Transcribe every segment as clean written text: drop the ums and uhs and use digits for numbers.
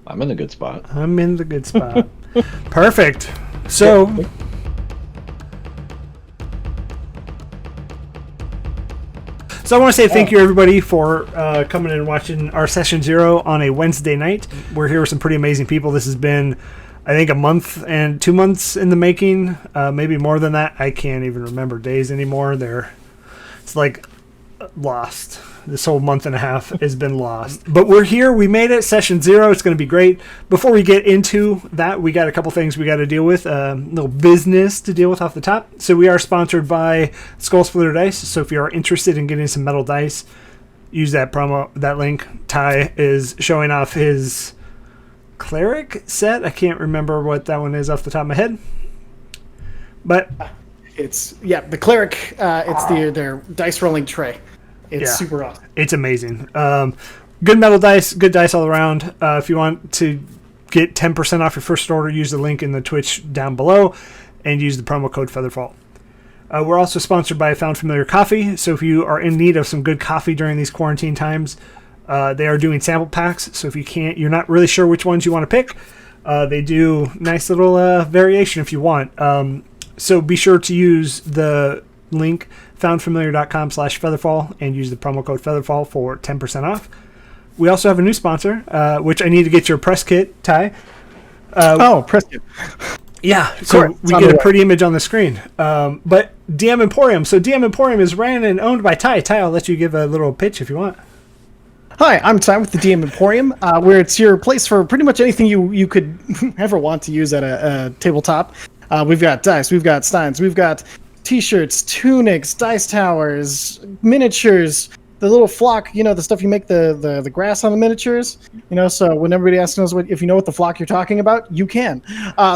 I'm in the good spot. I'm in the good spot. Perfect. So, I want to say thank you, everybody, for coming and watching our Session 0 on a Wednesday night. We're here with some pretty amazing people. This has been, I think, a month and 2 months in the making. Maybe more than that. I can't even remember days anymore. It's like lost. This whole month and a half has been lost. But we're here. We made it. Session 0. It's going to be great. Before we get into that, we got a couple things we got to deal with. Little business to deal with off the top. So we are sponsored by Skull Splitter Dice. So if you are interested in getting some metal dice, use that link. Ty is showing off his Cleric set. I can't remember what that one is off the top of my head. But it's the Cleric. It's their dice rolling tray. It's super awesome. It's amazing. Good metal dice, good dice all around. If you want to get 10% off your first order, use the link in the Twitch down below and use the promo code FeatherFall. We're also sponsored by Found Familiar Coffee. So if you are in need of some good coffee during these quarantine times, they are doing sample packs. So if you're not really sure which ones you want to pick, they do nice little variation if you want. So be sure to use the link foundfamiliar.com/featherfall and use the promo code featherfall for 10% off. We also have a new sponsor, which I need to get your press kit, Ty. Press kit. Yeah, so we get a pretty image on the screen. But DM Emporium. So DM Emporium is ran and owned by Ty. Ty, I'll let you give a little pitch if you want. Hi, I'm Ty with the DM Emporium, where it's your place for pretty much anything you could ever want to use at a tabletop. We've got dice, we've got steins, we've got t-shirts, tunics, dice towers, miniatures, the little flock, the stuff you make the grass on the miniatures, so when everybody asks us if you know what the flock you're talking about, you can.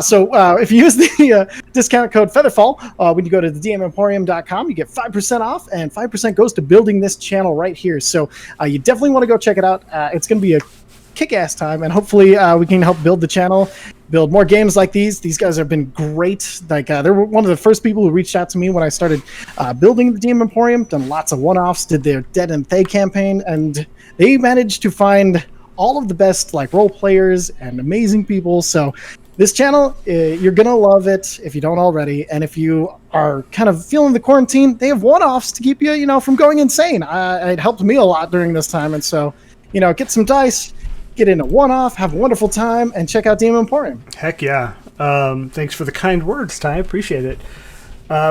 So if you use the discount code FeatherFall, when you go to the dmemporium.com, you get 5% off, and 5% goes to building this channel right here. So you definitely want to go check it out. It's going to be a kick-ass time, and hopefully we can help build the channel, build more games like these. These guys have been great. They were one of the first people who reached out to me when I started building the DM Emporium, done lots of one-offs, did their Dead and Thay campaign, and they managed to find all of the best role players and amazing people. So this channel, you're going to love it if you don't already. And if you are kind of feeling the quarantine, they have one-offs to keep you, from going insane. It helped me a lot during this time. And so, get some dice, get in a one-off, have a wonderful time, and check out DM Emporium. Heck yeah. Thanks for the kind words, Ty. Appreciate it.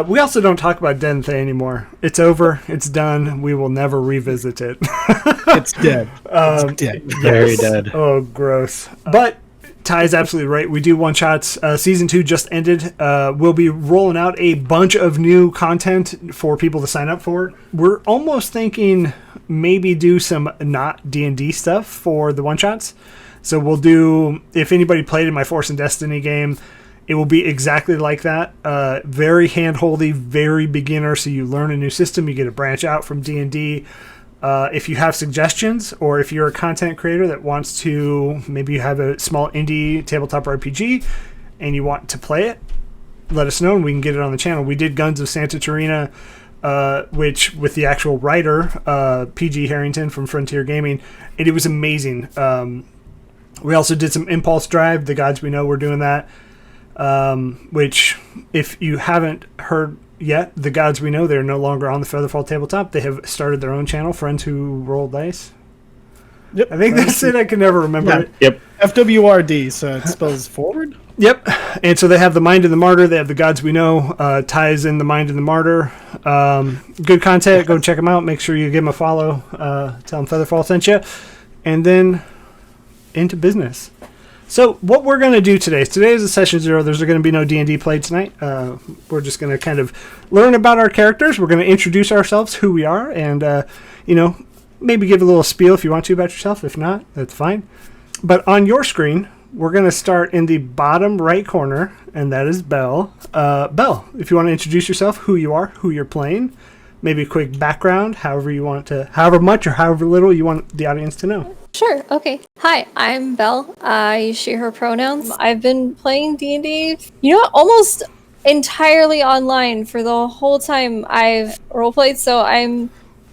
We also don't talk about Dead and Thay anymore. It's over. It's done. We will never revisit it. It's dead. It's dead. Very dead. Oh, gross. But Ty is absolutely right. We do one-shots. Season 2 just ended. We'll be rolling out a bunch of new content for people to sign up for. We're almost thinking maybe do some not D&D stuff for the one-shots. So we'll do, if anybody played in my Force and Destiny game, it will be exactly like that. Very hand-holdy, very beginner, so you learn a new system. You get to branch out from D&D. If you have suggestions, or if you're a content creator that wants to, maybe you have a small indie tabletop RPG and you want to play it, let us know and we can get it on the channel. We did Guns of Santa Terina, which with the actual writer, PG Harrington from Frontier Gaming, and it was amazing. We also did some Impulse Drive, The Gods We Know, we're doing that, which if you haven't heard yet, The Gods We Know, they're no longer on the FeatherFall Tabletop. They have started their own channel, Friends Who Roll Dice. Yep. I think that's it. I can never remember it. Yep. FWRD, so it spells forward. Yep. And so they have The Mind and the Martyr. They have The Gods We Know. Ties in The Mind and the Martyr. Good content. Go check them out. Make sure you give them a follow. Tell them FeatherFall sent you. And then into business. So what we're going to do today is a session 0. There's going to be no D&D played tonight. We're just going to kind of learn about our characters. We're going to introduce ourselves, who we are, and, maybe give a little spiel if you want to about yourself. If not, that's fine. But on your screen, we're going to start in the bottom right corner, and that is Belle. Belle, if you want to introduce yourself, who you are, who you're playing, maybe a quick background, however much or however little you want the audience to know. Sure, okay. Hi, I'm Belle. I use she, her pronouns. I've been playing D&D, almost entirely online for the whole time I've roleplayed,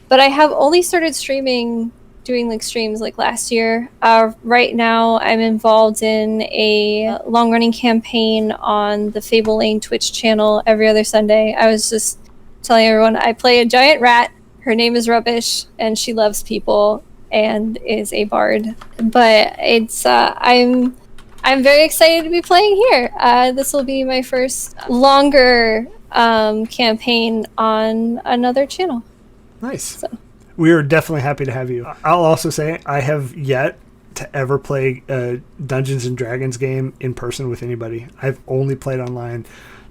but I have only started streaming doing like streams like last year. Right now, I'm involved in a long-running campaign on the Fable Lane Twitch channel every other Sunday. I was just telling everyone I play a giant rat. Her name is Rubbish, and she loves people and is a bard. But it's I'm very excited to be playing here. This will be my first longer campaign on another channel. Nice. So. We are definitely happy to have you. I'll also say I have yet to ever play a Dungeons and Dragons game in person with anybody. I've only played online.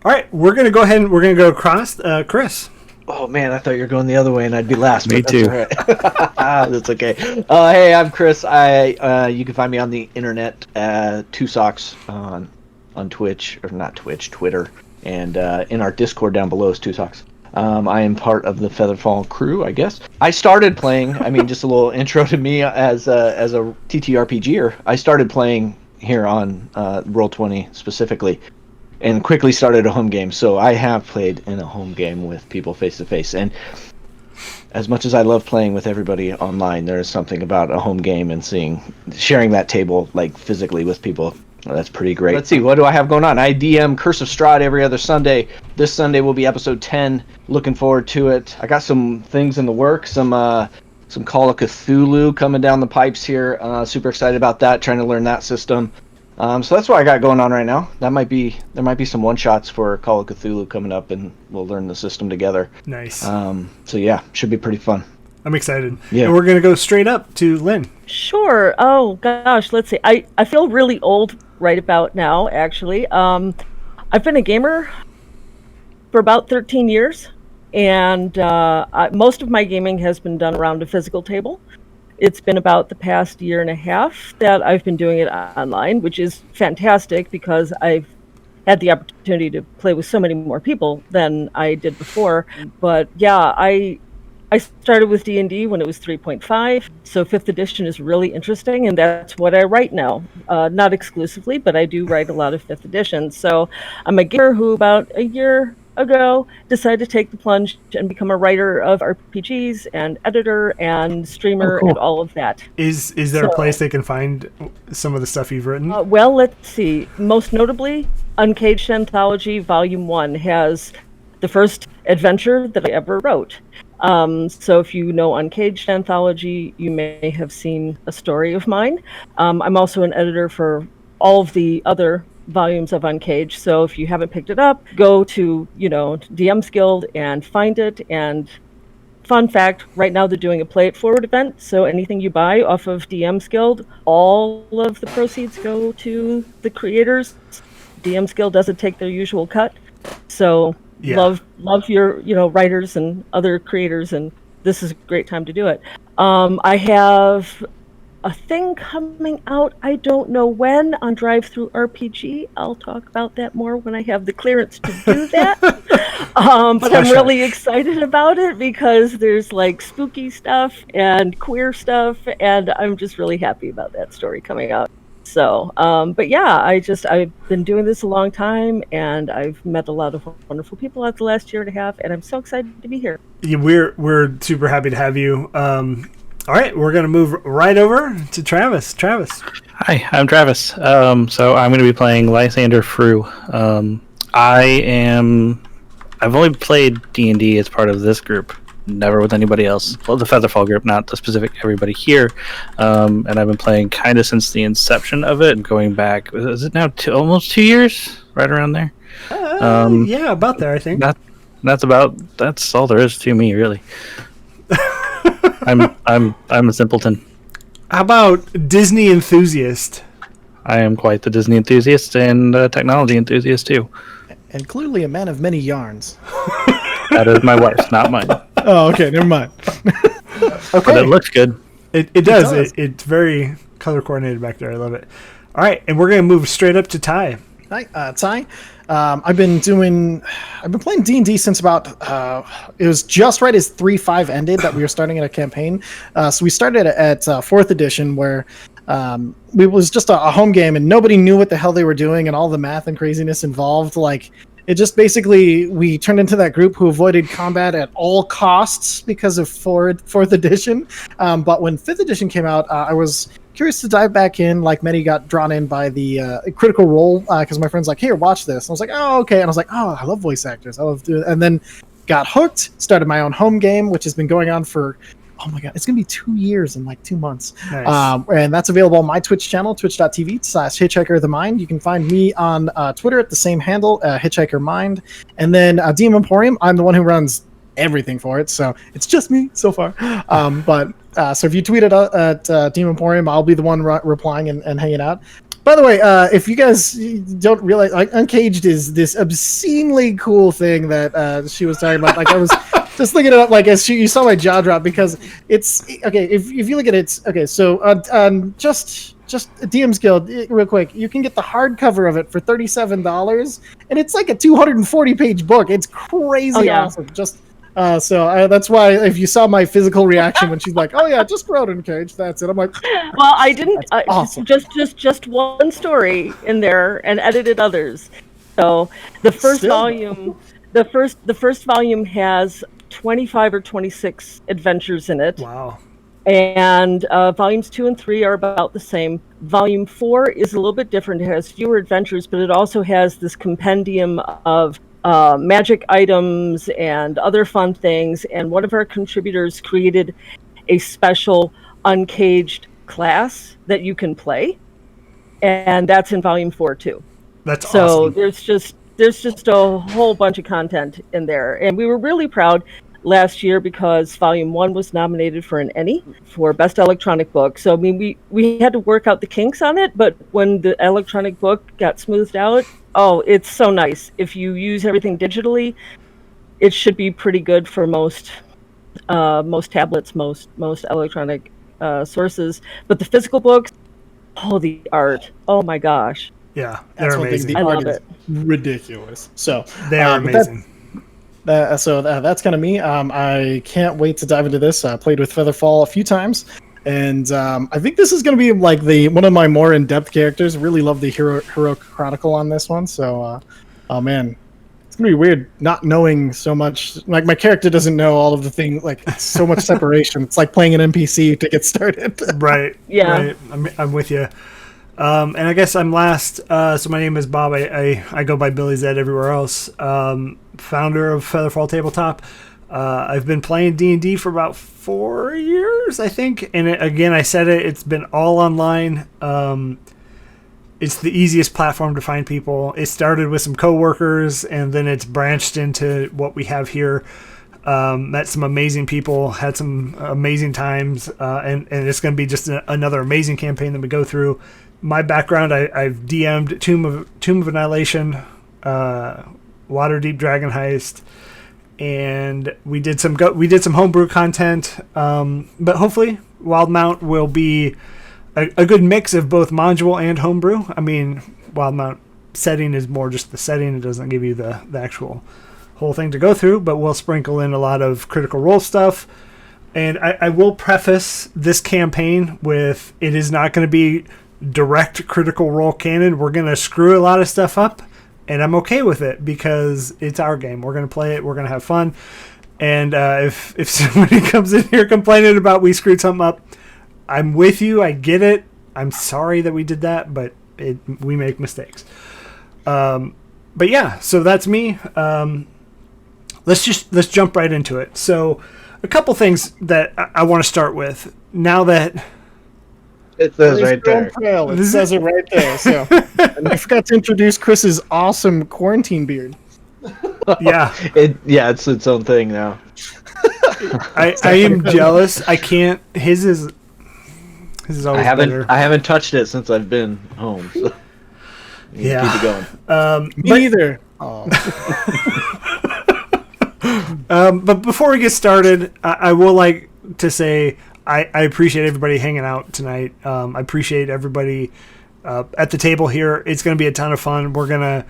All right, we're going to go ahead and we're going to go across. Chris. Oh, man, I thought you were going the other way and I'd be last. Me too. That's all right. That's okay. Hey, I'm Chris. You can find me on the internet, Two Socks on Twitch, or not Twitch, Twitter. And in our Discord down below is Two Socks. I am part of the FeatherFall crew, I guess. I started playing, just a little intro to me as a TTRPGer. I started playing here on Roll20 specifically, and quickly started a home game. So I have played in a home game with people face to face. And as much as I love playing with everybody online, there is something about a home game and sharing that table like physically with people. That's pretty great. Let's see, what do I have going on? I DM Curse of Strahd every other Sunday. This Sunday will be episode 10. Looking forward to it. I got some things in the works, some Call of Cthulhu coming down the pipes here. Super excited about that, trying to learn that system. So that's what I got going on right now. There might be some one-shots for Call of Cthulhu coming up, and we'll learn the system together. Nice. So yeah, should be pretty fun. I'm excited. Yeah. And we're going to go straight up to Lynn. Sure. Oh, gosh. Let's see. I feel really old right about now, actually. I've been a gamer for about 13 years, and most of my gaming has been done around a physical table. It's been about the past year and a half that I've been doing it online, which is fantastic because I've had the opportunity to play with so many more people than I did before. But yeah, I started with D&D when it was 3.5, so 5th edition is really interesting, and that's what I write now. Not exclusively, but I do write a lot of 5th edition. So I'm a gamer who about a year ago decided to take the plunge and become a writer of RPGs and editor and streamer and all of that. Is there a place they can find some of the stuff you've written? Well, let's see. Most notably, Uncaged Anthology Volume 1 has the first adventure that I ever wrote. So if you know Uncaged Anthology, you may have seen a story of mine. I'm also an editor for all of the other volumes of Uncaged, so if you haven't picked it up, go to DM's Guild and find it. And fun fact, right now they're doing a Play It Forward event, so anything you buy off of DM's Guild, all of the proceeds go to the creators. DM's Guild doesn't take their usual cut, so love your writers and other creators, and this is a great time to do it. I have a thing coming out, I don't know when, on Drive-Thru RPG. I'll talk about that more when I have the clearance to do that. But I'm really excited about it because there's like spooky stuff and queer stuff, and I'm just really happy about that story coming out. So, but yeah, I've been doing this a long time, and I've met a lot of wonderful people out the last year and a half, and I'm so excited to be here. Yeah, we're super happy to have you. All right, we're going to move right over to Travis. Travis. Hi, I'm Travis. So I'm going to be playing Lysander Frew. I've only played D&D as part of this group, never with anybody else. Well, the FeatherFall group, not the specific everybody here. And I've been playing kind of since the inception of it, going back, is it now almost 2 years? Right around there? Yeah, about there, I think. That's all there is to me, really. I'm a simpleton. How about Disney enthusiast? I am quite the Disney enthusiast and technology enthusiast too. And clearly a man of many yarns. That is my wife, not mine. Oh, okay, never mind. Okay. But it looks good. It does. It's very color coordinated back there. I love it. All right, and we're going to move straight up to Ty. Hi, Ty. I've been playing D&D since about it was just right as 3.5 ended that we were starting at a campaign. So we started at 4th edition, where it was just a home game, and nobody knew what the hell they were doing, and all the math and craziness involved. Like, It just basically, we turned into that group who avoided combat at all costs because of fourth edition. But when 5th edition came out, I was curious to dive back in. Like many, got drawn in by the Critical Role because my friend's like, "Here, watch this." And I was like, "Oh, okay." And I was like, "Oh, I love voice actors. I love doing." And then got hooked. Started my own home game, which has been going on for, oh my god, it's gonna be 2 years in like 2 months. Nice. And that's available on my Twitch channel, twitch.tv/Hitchhiker the Mind. You can find me on Twitter at the same handle, Hitchhiker Mind. And then DM Emporium, I'm the one who runs everything for it, so it's just me so far. So if you tweet it at DM Emporium, I'll be the one replying and hanging out. By the way, if you guys don't realize, like, Uncaged is this obscenely cool thing that she was talking about. Like, I was just looking it up, like, as you saw my jaw drop, because it's okay. If you look at it, it's okay. So just DM's Guild, real quick, you can get the hardcover of it for $37, and it's like a 240-page book. It's crazy awesome. Just that's why if you saw my physical reaction when she's like, "Oh yeah, just wrote Uncaged," that's it. I'm like, well, I didn't. Awesome. Just one story in there and edited others. So the first volume, the first volume has 25 or 26 adventures in it. Wow. And volumes 2 and 3 are about the same. Volume 4 is a little bit different. It has fewer adventures, but it also has this compendium of magic items and other fun things. And one of our contributors created a special Uncaged class that you can play, and that's in volume 4 too. That's so awesome. there's just a whole bunch of content in there, and we were really proud last year because volume 1 was nominated for an Emmy for best electronic book. So I mean, we had to work out the kinks on it, but when the electronic book got smoothed out, oh, it's so nice. If you use everything digitally, it should be pretty good for most tablets, most electronic sources. But the physical books, oh, the art, oh my gosh. Yeah, they're amazing. The I art love is it. ridiculous. So They are amazing. That's kind of me. I can't wait to dive into this. I played with FeatherFall a few times, and I think this is going to be like one of my more in-depth characters. Really love the Heroic Chronicle on this one. So, oh man, it's going to be weird not knowing so much. Like, my character doesn't know all of the things. Like, it's so much separation. It's like playing an NPC to get started. Right. Yeah. Right. I'm with you. And I guess I'm last. So my name is Bob. I go by Billy Zed everywhere else. Founder of FeatherFall TableTop. I've been playing D&D for about 4 years, I think. And again, I said it's been all online. It's the easiest platform to find people. It started with some coworkers, and then it's branched into what we have here. Met some amazing people, had some amazing times, and it's going to be just another amazing campaign that we go through. My background, I've DM'd Tomb of Annihilation, Waterdeep Dragon Heist, and we did some homebrew content. But hopefully, Wildemount will be a good mix of both module and homebrew. I mean, Wildemount setting is more just the setting; it doesn't give you the actual whole thing to go through. But we'll sprinkle in a lot of Critical Role stuff. And I will preface this campaign with it is not going to be direct Critical Role canon. We're going to screw a lot of stuff up, and I'm okay with it because it's our game. We're going to play it. We're going to have fun. And if somebody comes in here complaining about we screwed something up, I'm with you. I get it. I'm sorry that we did that, but we make mistakes. But yeah, so that's me. Let's jump right into it. So a couple things that I want to start with now that It says right there. It says it right there. So, and I forgot to introduce Chris's awesome quarantine beard. Yeah, it's its own thing now. I am jealous. I can't. His is always better. I haven't touched it since I've been home. So Yeah. keep it going. Me neither. Oh. But before we get started, I will like to say I appreciate everybody hanging out tonight. I appreciate everybody at the table here. It's going to be a ton of fun. We're going to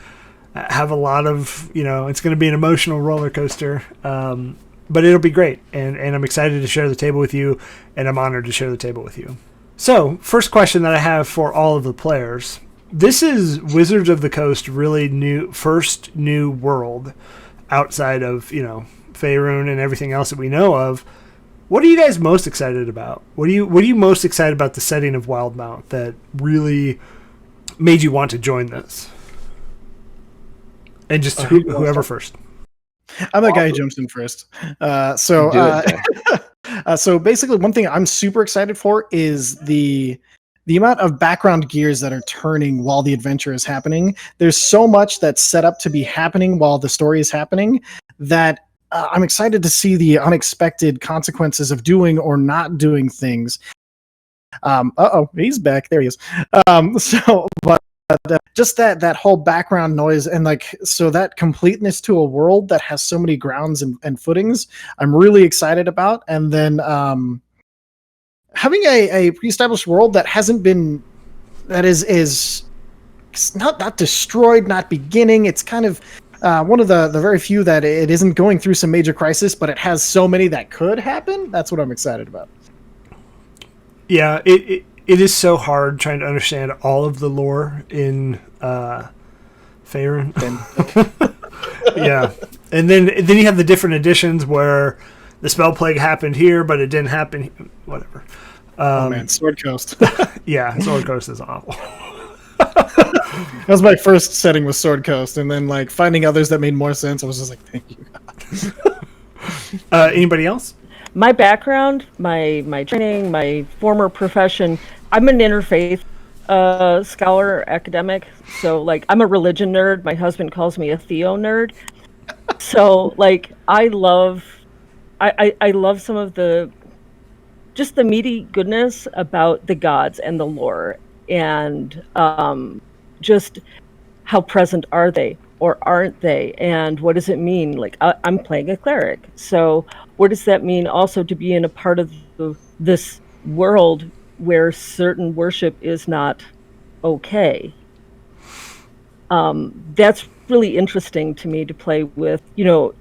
have a lot of, it's going to be an emotional roller coaster. But it'll be great. And I'm excited to share the table with you, and I'm honored to share the table with you. So, first question that I have for all of the players This is Wizards of the Coast, really first new world outside of, Faerun and everything else that we know of. What are you guys most excited about? What are you most excited about the setting of Wildemount that really made you want to join this? And just whoever first. I'm the guy who jumps in first. So basically, one thing I'm super excited for is the amount of background gears that are turning while the adventure is happening. There's so much that's set up to be happening while the story is happening that I'm excited to see the unexpected consequences of doing or not doing things. He's back. There he is. Just that whole background noise and so that completeness to a world that has so many grounds and footings, I'm really excited about. And then having a pre-established world that is not destroyed, not beginning. It's kind of one of the very few that it isn't going through some major crisis, but it has so many that could happen. That's what I'm excited about. Yeah, it is so hard trying to understand all of the lore in Faerun. Yeah, and then you have the different editions where the spell plague happened here, but it didn't happen. Whatever. Oh man, Sword Coast. Yeah, Sword Coast is awful. That was my first setting with Sword Coast, and then finding others that made more sense. I was just like, thank you, God. Anybody else? My background, my training, my former profession, I'm an interfaith scholar, academic. So I'm a religion nerd. My husband calls me a Theo nerd. So I love some of the meaty goodness about the gods and the lore, and just how present are they or aren't they, and what does it mean? I'm playing a cleric, so what does that mean also to be in a part of this world where certain worship is not okay? That's really interesting to me to play with,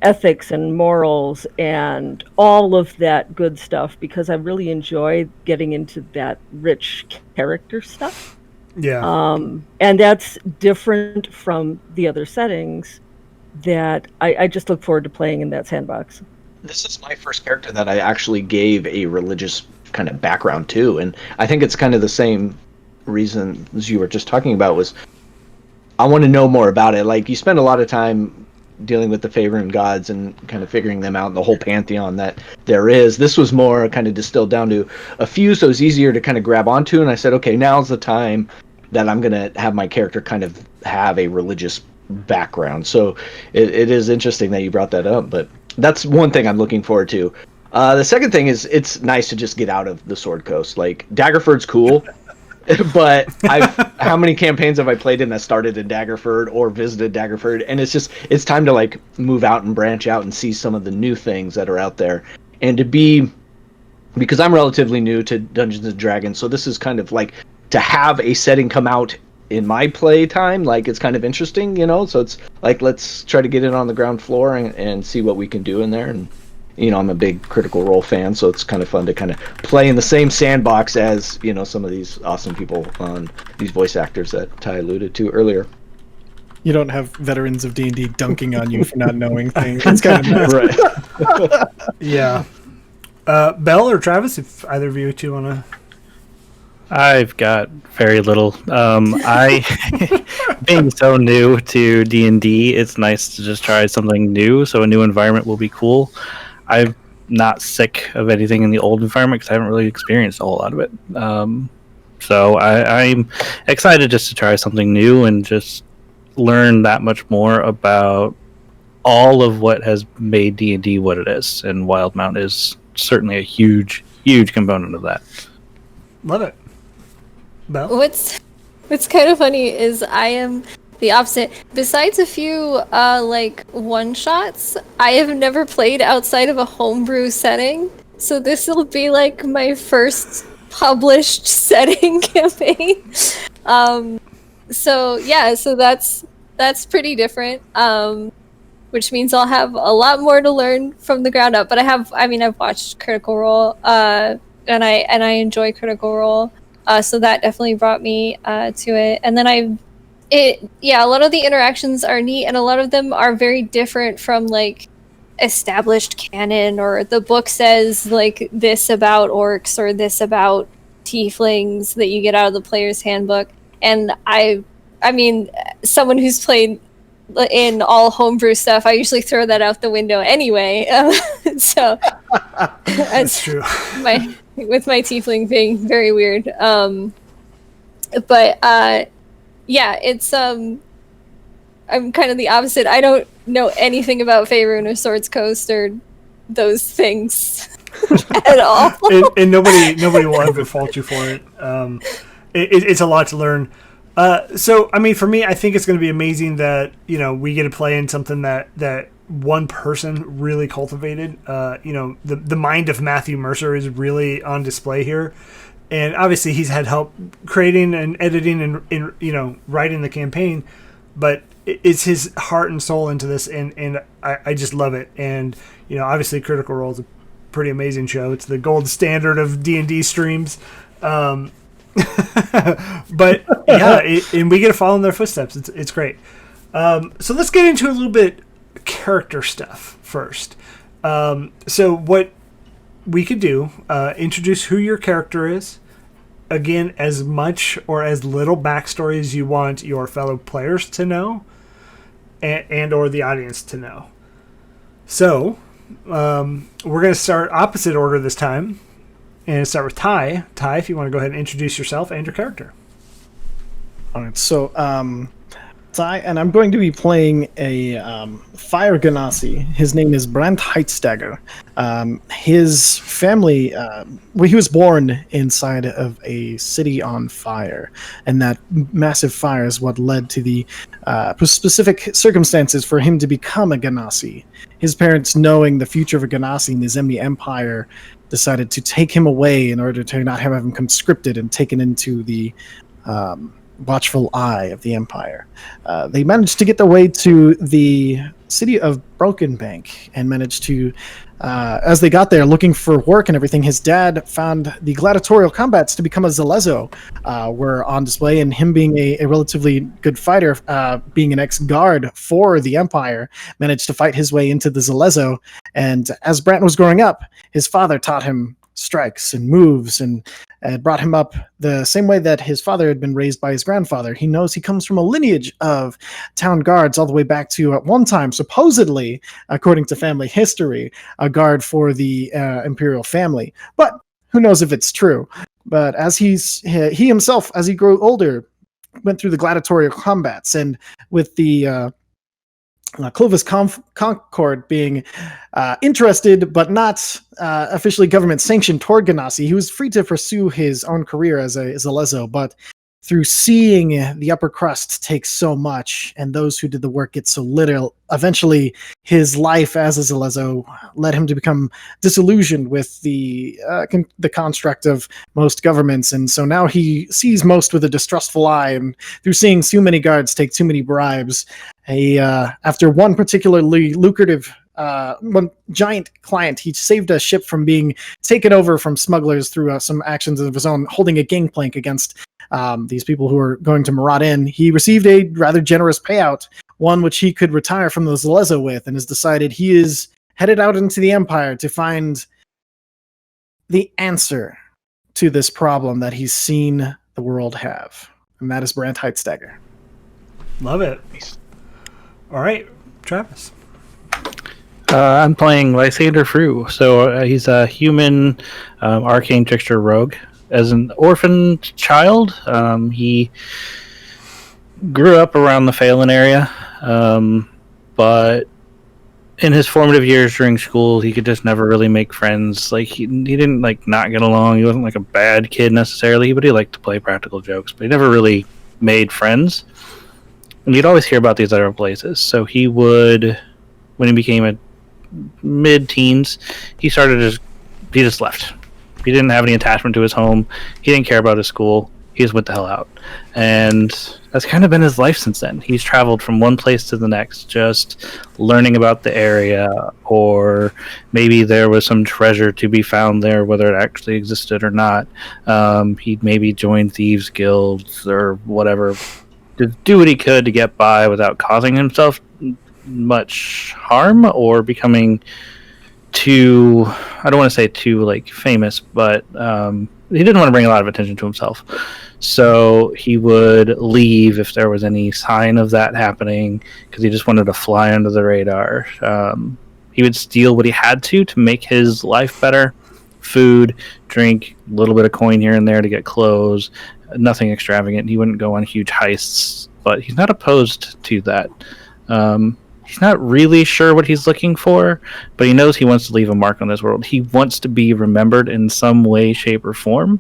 ethics and morals and all of that good stuff, because I really enjoy getting into that rich character stuff. Yeah. And that's different from the other settings that I just look forward to playing in that sandbox. This is my first character that I actually gave a religious kind of background to, and I think it's kind of the same reason as you were just talking about, was I want to know more about it. You spend a lot of time dealing with the Faerun gods and kind of figuring them out and the whole pantheon that there is. This was more kind of distilled down to a few, so it was easier to kind of grab onto, and I said, okay, now's the time that I'm going to have my character kind of have a religious background. So it is interesting that you brought that up, but that's one thing I'm looking forward to. The second thing is it's nice to just get out of the Sword Coast. Daggerford's cool, but how many campaigns have I played in that started in Daggerford or visited Daggerford, and it's time to move out and branch out and see some of the new things that are out there. And because I'm relatively new to Dungeons and Dragons, so this is kind of to have a setting come out in my play time, it's kind of interesting, so it's let's try to get in on the ground floor and see what we can do in there. And I'm a big Critical Role fan, so it's kind of fun to kind of play in the same sandbox as some of these awesome people on these voice actors that Ty alluded to earlier. You don't have veterans of D&D dunking on you for not knowing things. It's kind of nice. Right. Yeah. Belle or Travis, if either of you two want to... I've got very little. I being so new to D&D, it's nice to just try something new. So a new environment will be cool. I'm not sick of anything in the old environment because I haven't really experienced a whole lot of it. So I'm excited just to try something new and just learn that much more about all of what has made D&D what it is. And Wildemount is certainly a huge, huge component of that. Love it. Belle? What's kind of funny is I am the opposite. Besides a few one shots, I have never played outside of a homebrew setting. So this will be my first published setting campaign. So that's pretty different. Which means I'll have a lot more to learn from the ground up. But I've watched Critical Role, and I enjoy Critical Role. So that definitely brought me to it. And then a lot of the interactions are neat, and a lot of them are very different from like established canon, or the book says like this about orcs or this about tieflings that you get out of the player's handbook. And I mean, someone who's played in all homebrew stuff, I usually throw that out the window anyway. So That's true. With my tiefling being very weird. Yeah, it's I'm kind of the opposite. I don't know anything about Faerun or Swords Coast or those things at all. and nobody will ever fault you for it. It's a lot to learn. So I mean, for me, I think it's going to be amazing that we get to play in something that one person really cultivated. The mind of Matthew Mercer is really on display here. And obviously he's had help creating and editing and writing the campaign, but it's his heart and soul into this, and I just love it. And obviously Critical Role is a pretty amazing show. It's the gold standard of D&D streams. But yeah, and we get to follow in their footsteps. It's great. So let's get into a little bit character stuff first. So what we could do, introduce who your character is. Again, as much or as little backstory as you want your fellow players to know, and or the audience to know. So, we're going to start opposite order this time, and start with Ty. Ty, if you want to go ahead and introduce yourself and your character. All right, so Ty, and I'm going to be playing a fire Ganassi. His name is Brant Heightstagger. His family, he was born inside of a city on fire, and that massive fire is what led to the specific circumstances for him to become a Ganassi. His parents, knowing the future of a Ganassi in the Zemni Empire, decided to take him away in order to not have him conscripted and taken into the watchful eye of the Empire. They managed to get their way to the city of Broken Bank and managed to, as they got there looking for work and everything, his dad found the gladiatorial combats to become a Zalezo were on display, and him being a relatively good fighter, being an ex-guard for the Empire, managed to fight his way into the Zalezo. And as Brant was growing up, his father taught him strikes and moves and brought him up the same way that his father had been raised by his grandfather. He knows he comes from a lineage of town guards all the way back to, at one time, supposedly, according to family history, a guard for the imperial family. But who knows if it's true. But as he himself, as he grew older, went through the gladiatorial combats, and with the Clovis Concord being interested but not officially government sanctioned toward Ganassi, he was free to pursue his own career as a Lezo, but through seeing the upper crust take so much and those who did the work get so little, eventually his life as a Lezo led him to become disillusioned with the construct of most governments, and so now he sees most with a distrustful eye, and through seeing too many guards take too many bribes, after one particularly lucrative one giant client, he saved a ship from being taken over from smugglers through some actions of his own, holding a gangplank against these people who were going to maraud in. He received a rather generous payout, one which he could retire from the Zalezo with, and has decided he is headed out into the Empire to find the answer to this problem that he's seen the world have. And that is Brant Heightstagger. Love it. All right, Travis. I'm playing Lysander Frew. So he's a human arcane trickster rogue. As an orphan child, he grew up around the Phelan area, but in his formative years during school, he could just never really make friends. Like he didn't not get along. He wasn't like a bad kid necessarily, but he liked to play practical jokes. But he never really made friends. And you'd always hear about these other places. So he would, when he became a mid-teens, he just left. He didn't have any attachment to his home. He didn't care about his school. he just went the hell out. And that's kind of been his life since then. He's traveled from one place to the next, just learning about the area, or maybe there was some treasure to be found there, whether it actually existed or not. He'd maybe joined thieves' guilds or whatever to do what he could to get by without causing himself much harm or becoming too, I don't want to say too like famous, but he didn't want to bring a lot of attention to himself. So he would leave if there was any sign of that happening, because he just wanted to fly under the radar. He would steal what he had to make his life better. Food, drink, a little bit of coin here and there to get clothes. Nothing extravagant. He wouldn't go on huge heists, but he's not opposed to that. He's not really sure what he's looking for, but he knows he wants to leave a mark on this world. He wants to be remembered in some way, shape, or form,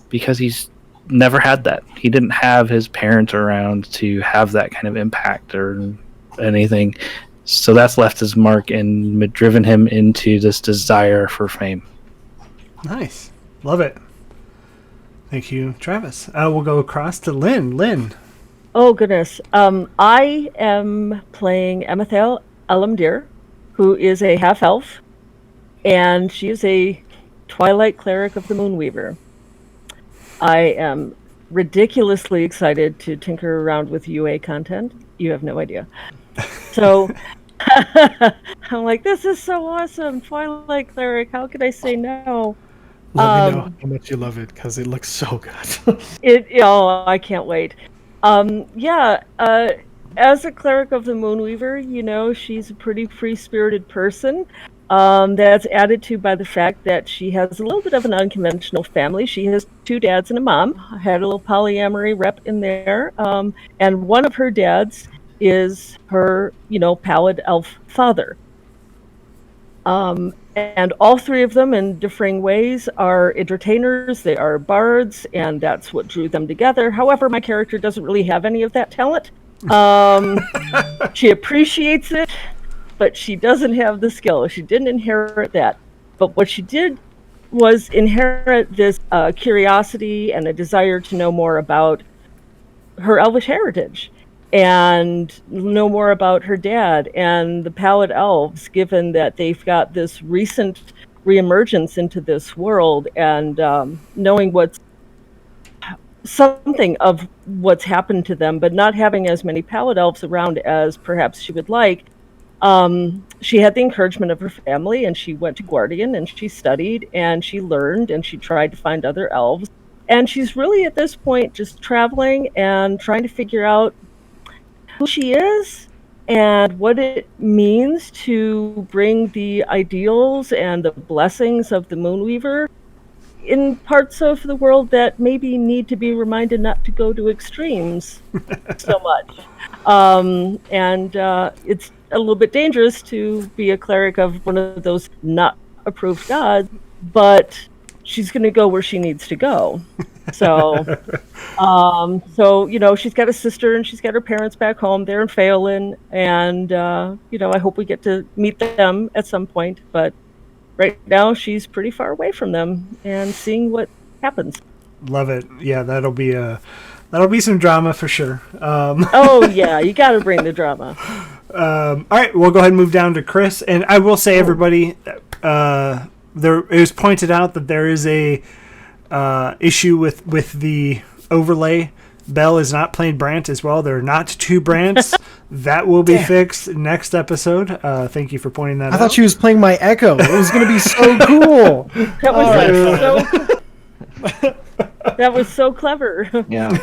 because he's never had that. He didn't have his parents around to have that kind of impact or anything. So that's left his mark and driven him into this desire for fame. Nice. Love it. Thank you, Travis. We'll go across to Lynn. Lynn. Oh, goodness. I am playing Emethael Elamdir, who is a half-elf, and she is a Twilight Cleric of the Moonweaver. I am ridiculously excited to tinker around with UA content. You have no idea. So I'm like, this is so awesome. Twilight Cleric, how could I say no? Let me know how much you love it, because it looks so good. I can't wait. As a cleric of the Moonweaver, she's a pretty free-spirited person. That's added to by the fact that she has a little bit of an unconventional family. She has 2 dads and a mom. I had a little polyamory rep in there. And one of her dads is her, pallid elf father. And all 3 of them, in differing ways, are entertainers. They are bards, and that's what drew them together. However, my character doesn't really have any of that talent. She appreciates it, but she doesn't have the skill. She didn't inherit that. But what she did was inherit this curiosity and a desire to know more about her elvish heritage, and know more about her dad and the Pallid Elves, given that they've got this recent reemergence into this world, and knowing something of what's happened to them, but not having as many Pallid Elves around as perhaps she would like. She had the encouragement of her family, and she went to Guardian, and she studied, and she learned, and she tried to find other elves. And she's really, at this point, just traveling and trying to figure out who she is and what it means to bring the ideals and the blessings of the Moonweaver in parts of the world that maybe need to be reminded not to go to extremes so much. It's a little bit dangerous to be a cleric of one of those not approved gods, but she's going to go where she needs to go. So, she's got a sister and she's got her parents back home. They're in Phelan, and, I hope we get to meet them at some point. But right now, she's pretty far away from them and seeing what happens. Love it. Yeah, that'll be some drama for sure. Oh, yeah, you got to bring the drama. All right, we'll go ahead and move down to Chris. And I will say, everybody, it was pointed out that there is a issue with the overlay. Belle is not playing Brant as well. There are not 2 Brants. That will be fixed next episode. Thank you for pointing that out. I thought she was playing my Echo. It was going to be so cool. That was so clever. Yeah.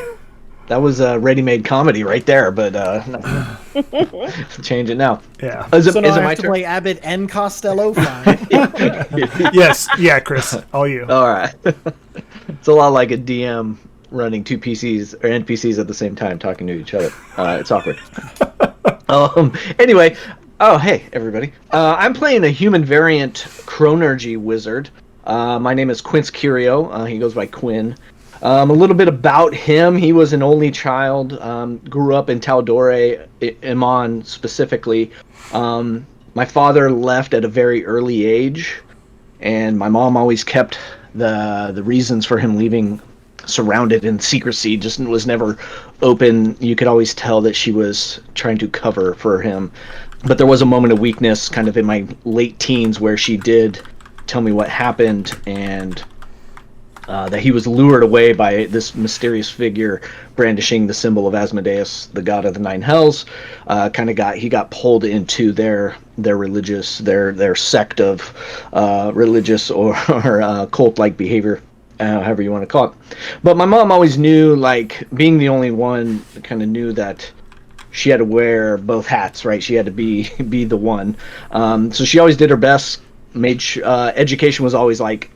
That was a ready-made comedy right there, but change it now. Yeah. Is it I my have to turn? play Abbott and Costello? Fine. Yes. Yeah, Chris. All you. All right. It's a lot like a DM running 2 PCs or NPCs at the same time talking to each other. It's awkward. Anyway. Oh, hey, everybody. I'm playing a human variant Chronergy wizard. My name is Quincy Curio. He goes by Quinn. A little bit about him. He was an only child, grew up in Taldore, Iman specifically. My father left at a very early age, and my mom always kept the reasons for him leaving surrounded in secrecy, just was never open. You could always tell that she was trying to cover for him. But there was a moment of weakness kind of in my late teens where she did tell me what happened, and that he was lured away by this mysterious figure brandishing the symbol of Asmodeus, the god of the nine hells. He got pulled into their religious, their sect of religious or cult-like behavior, however you want to call it. But my mom always knew, like, being the only one, kind of knew that she had to wear both hats, right? She had to be the one. So she always did her best. Education was always like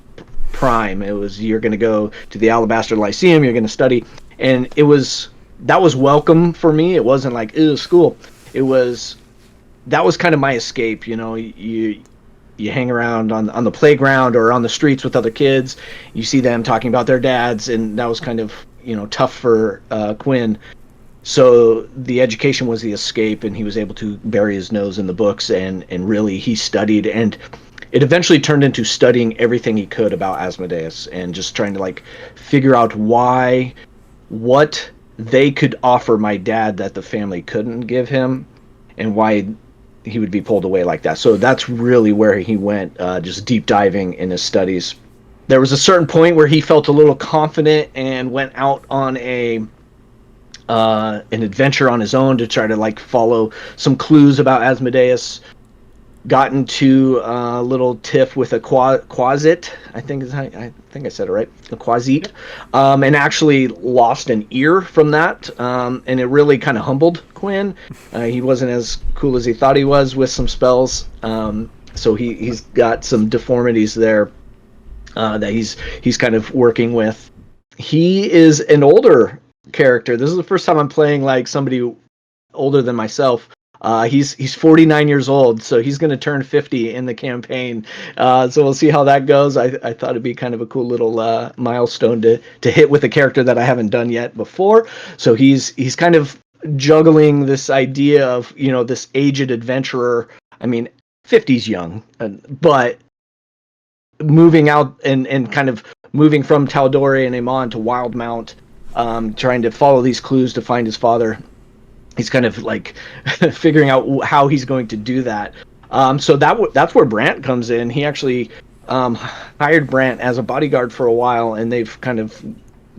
prime. It was, you're going to go to the Alabaster Lyceum, you're going to study, and that was welcome for me. It wasn't like, ew, school. That was kind of my escape. You hang around on the playground or on the streets with other kids. You see them talking about their dads, and that was kind of tough for Quinn. So the education was the escape, and he was able to bury his nose in the books, and really he studied, and it eventually turned into studying everything he could about Asmodeus and just trying to like figure out what they could offer my dad that the family couldn't give him, and why he would be pulled away like that. So that's really where he went, just deep diving in his studies. There was a certain point where he felt a little confident and went out on an adventure on his own to try to like follow some clues about Asmodeus. Got into a little tiff with a quasit. I think I said it right. A quasit, and actually lost an ear from that. And it really kind of humbled Quinn. He wasn't as cool as he thought he was with some spells. So he's got some deformities there that he's kind of working with. He is an older character. This is the first time I'm playing like somebody older than myself. He's 49 years old, so he's going to turn 50 in the campaign. So we'll see how that goes. I thought it'd be kind of a cool little milestone to hit with a character that I haven't done yet before. So he's kind of juggling this idea of this aged adventurer. I mean, 50's young, but moving out and kind of moving from Tal'Dorei and Amon to Wildemount, trying to follow these clues to find his father. He's kind of like figuring out how he's going to do that. So that's where Brant comes in. He actually hired Brant as a bodyguard for a while, and they've kind of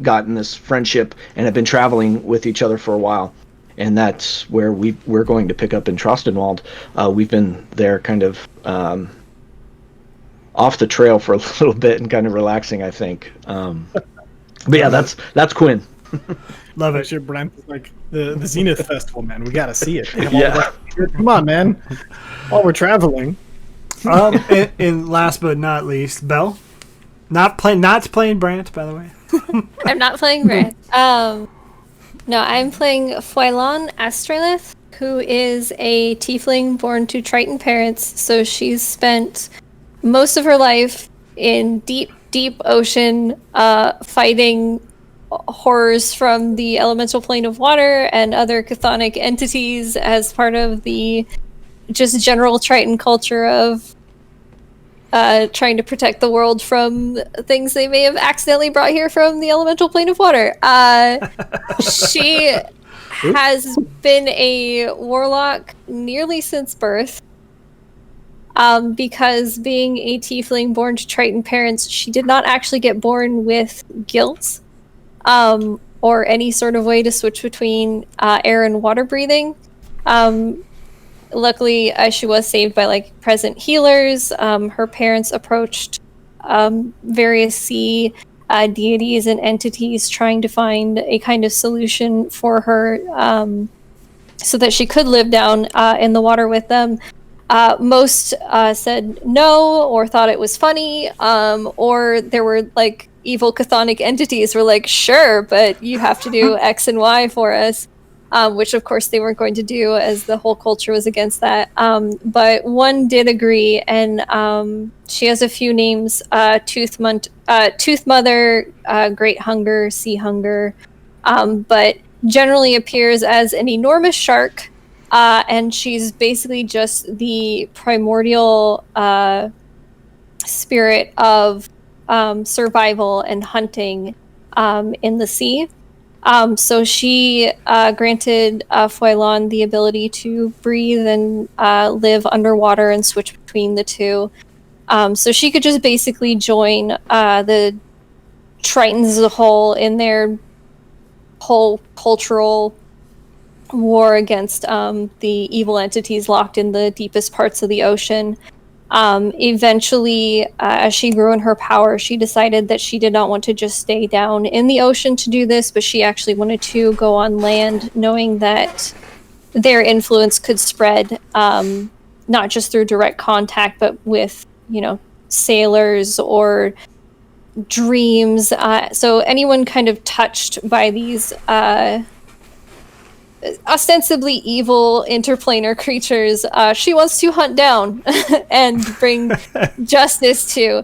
gotten this friendship and have been traveling with each other for a while. And that's where we're going to pick up in Trostenwald. We've been there kind of off the trail for a little bit and kind of relaxing, I think. But yeah, that's Quinn. Love it. Sure, Brent is like the Zenith Festival, man. We gotta see it. Yeah. Come on, man. While we're traveling. And last but not least, Belle. Not playing Brant, by the way. I'm not playing Brant. No, I'm playing Fwylon Astrolith, who is a tiefling born to Triton parents. So she's spent most of her life in deep, deep ocean, fighting horrors from the elemental plane of water and other chthonic entities as part of the just general Triton culture of trying to protect the world from things they may have accidentally brought here from the elemental plane of water. She has been a warlock nearly since birth. Because being a tiefling born to Triton parents, she did not actually get born with guilt. Or any sort of way to switch between air and water breathing. Luckily, she was saved by like present healers. Her parents approached various sea deities and entities trying to find a kind of solution for her so that she could live down in the water with them. Most said no or thought it was funny, or there were like evil chthonic entities were like, sure, but you have to do X and Y for us, which of course they weren't going to do as the whole culture was against that. But one did agree, and she has a few names: Tooth Mother, Great Hunger, Sea Hunger, but generally appears as an enormous shark, and she's basically just the primordial spirit of survival and hunting, in the sea. So she granted Foilon the ability to breathe and live underwater and switch between the two. So she could just basically join the Tritons as a whole in their whole cultural war against the evil entities locked in the deepest parts of the ocean. Eventually, as she grew in her power, she decided that she did not want to just stay down in the ocean to do this, but she actually wanted to go on land, knowing that their influence could spread, not just through direct contact, but with, sailors or dreams. So anyone kind of touched by these ostensibly evil interplanar creatures, she wants to hunt down and bring justice to.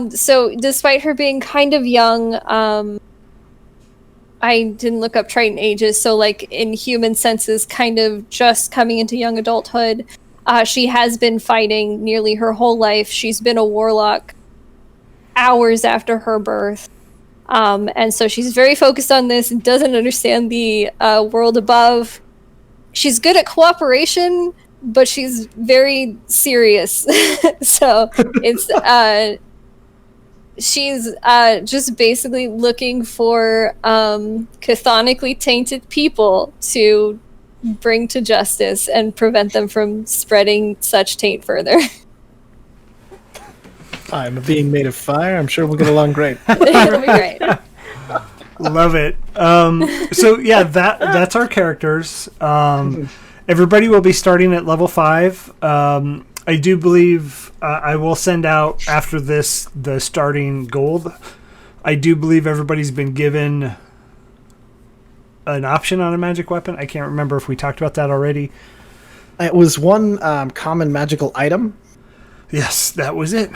So despite her being kind of young, I didn't look up Triton ages, so like in human senses, kind of just coming into young adulthood, she has been fighting nearly her whole life. She's been a warlock hours after her birth. And so she's very focused on this and doesn't understand the world above. She's good at cooperation, but she's very serious. So it's she's just basically looking for cathonically tainted people to bring to justice and prevent them from spreading such taint further. I'm a being made of fire. I'm sure we'll get along great. It'll be great. Love it. So yeah, that's our characters. Everybody will be starting at level 5. I do believe I will send out after this the starting gold. I do believe everybody's been given an option on a magic weapon. I can't remember if we talked about that already. It was one common magical item. Yes, that was it.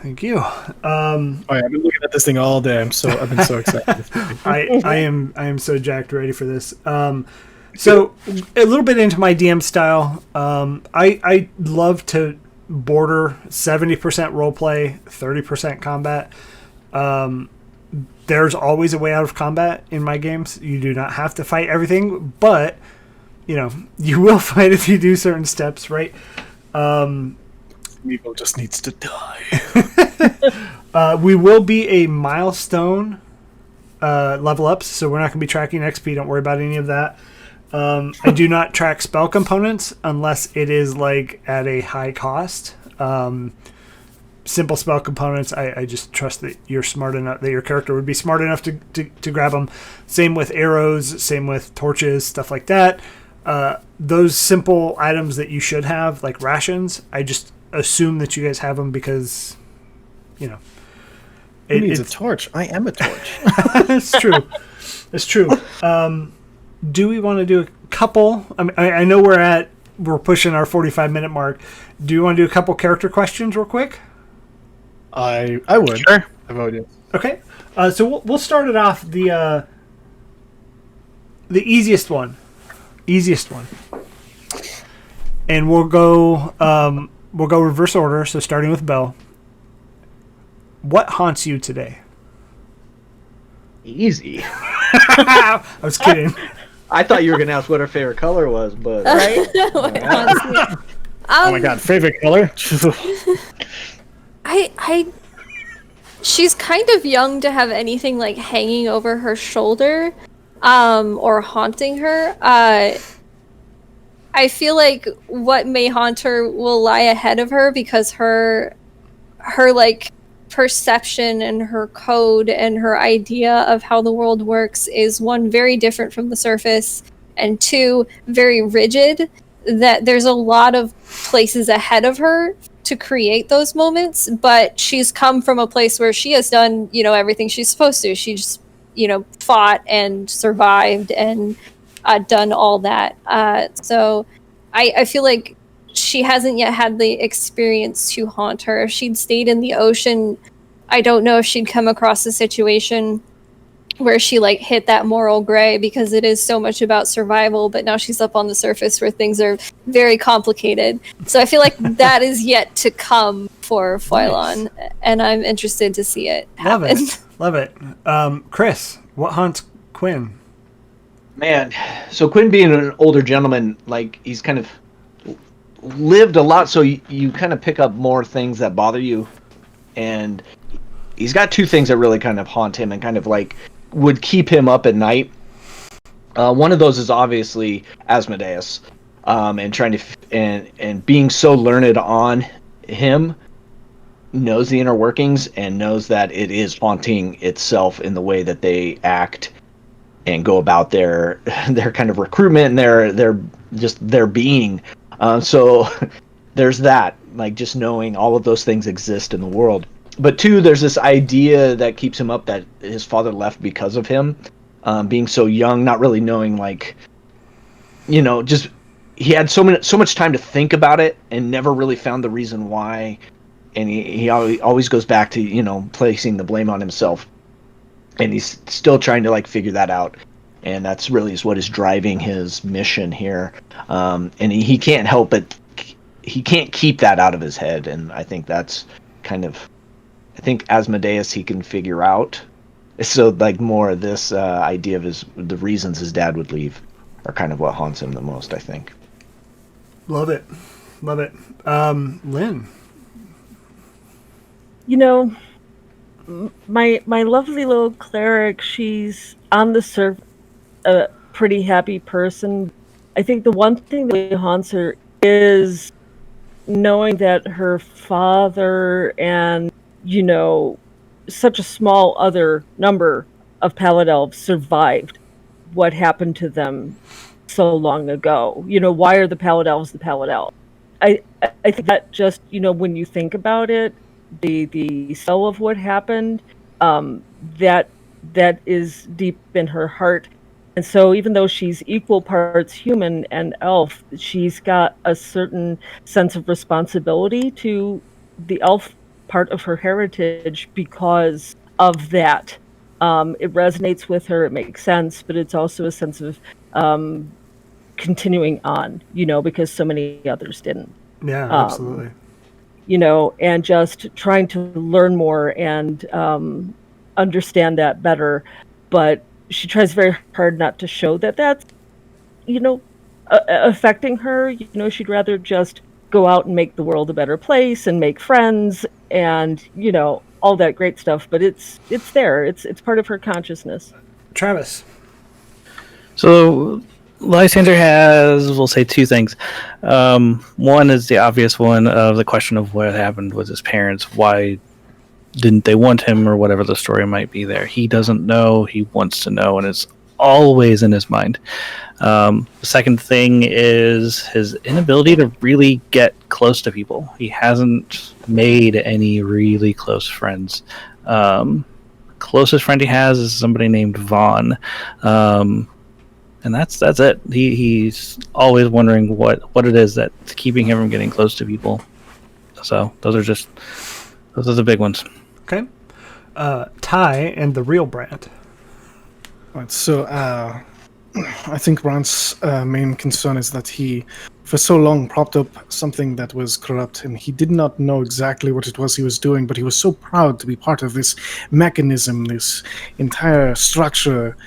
Thank you. Oh yeah, I've been looking at this thing all day. I've been so excited. I am so jacked ready for this. So a little bit into my DM style. I love to border 70% roleplay, 30% combat. There's always a way out of combat in my games. You do not have to fight everything, but you will fight if you do certain steps, right? Evil just needs to die. We will be a milestone level ups, so we're not going to be tracking XP. Don't worry about any of that. I do not track spell components unless it is like at a high cost. Simple spell components, I just trust that you're smart enough, that your character would be smart enough to grab them. Same with arrows, same with torches, stuff like that. Those simple items that you should have, like rations, I just assume that you guys have them because, Who needs a torch? I am a torch. It's true. It's true. Do we want to do a couple? I know we're pushing our 45-minute mark. Do you want to do a couple character questions real quick? I would. Sure. I vote yes. Okay. So we'll start it off the easiest one. And we'll go reverse order, so starting with Belle. What haunts you today? Easy. I was kidding. I thought you were going to ask what her favorite color was, but... Right? Oh my god, favorite color? She's kind of young to have anything like hanging over her shoulder, or haunting her. I feel like what may haunt her will lie ahead of her because her like perception and her code and her idea of how the world works is, one, very different from the surface, and two, very rigid, that there's a lot of places ahead of her to create those moments, but she's come from a place where she has done, everything she's supposed to. She just, fought and survived and done all that. So I feel like she hasn't yet had the experience to haunt her. If she'd stayed in the ocean, I don't know if she'd come across a situation where she hit that moral gray, because it is so much about survival, but now she's up on the surface where things are very complicated. So I feel like that is yet to come for Foilon, and I'm interested to see it happen. Love it. Chris, what haunts Quinn? Man, so Quinn being an older gentleman, like he's kind of lived a lot, so you kind of pick up more things that bother you, and he's got two things that really kind of haunt him and kind of like would keep him up at night. One of those is obviously Asmodeus, and trying to and being so learned on him, knows the inner workings and knows that it is haunting itself in the way that they act and go about their kind of recruitment and their being. So there's that, like just knowing all of those things exist in the world. But two, there's this idea that keeps him up that his father left because of him, being so young, not really knowing, like, just he had so much time to think about it and never really found the reason why. And he always goes back to, placing the blame on himself. And he's still trying to, like, figure that out. And that's really what is driving his mission here. And he can't help but... He can't keep that out of his head. And I think that's kind of... I think Asmodeus he can figure out. So, like, more of this idea of the reasons his dad would leave are kind of what haunts him the most, I think. Love it. Love it. Lynn? My lovely little cleric, she's on the surface a pretty happy person. I think the one thing that really haunts her is knowing that her father and, such a small other number of pallet elves survived what happened to them so long ago. Why are the pallet elves the pallet elves? I think that just, when you think about it, the soul of what happened, that is deep in her heart. And so even though she's equal parts human and elf, she's got a certain sense of responsibility to the elf part of her heritage because of that. It resonates with her, it makes sense, but it's also a sense of continuing on, because so many others didn't. Yeah, absolutely. And just trying to learn more and understand that better. But she tries very hard not to show that that's, affecting her. She'd rather just go out and make the world a better place and make friends and, all that great stuff. But it's there. It's part of her consciousness. Travis? So Lysander has, we'll say, two things. One is the obvious one of the question of what happened with his parents. Why didn't they want him, or whatever the story might be there. He doesn't know. He wants to know, and it's always in his mind. The second thing is his inability to really get close to people. He hasn't made any really close friends. Closest friend he has is somebody named Vaughn. And that's it. He's always wondering what it is that's keeping him from getting close to people. So those are the big ones. Okay. Ty and the real Brant. Right, so I think Brant's main concern is that he, for so long, propped up something that was corrupt, and he did not know exactly what it was he was doing, but he was so proud to be part of this mechanism, this entire structure.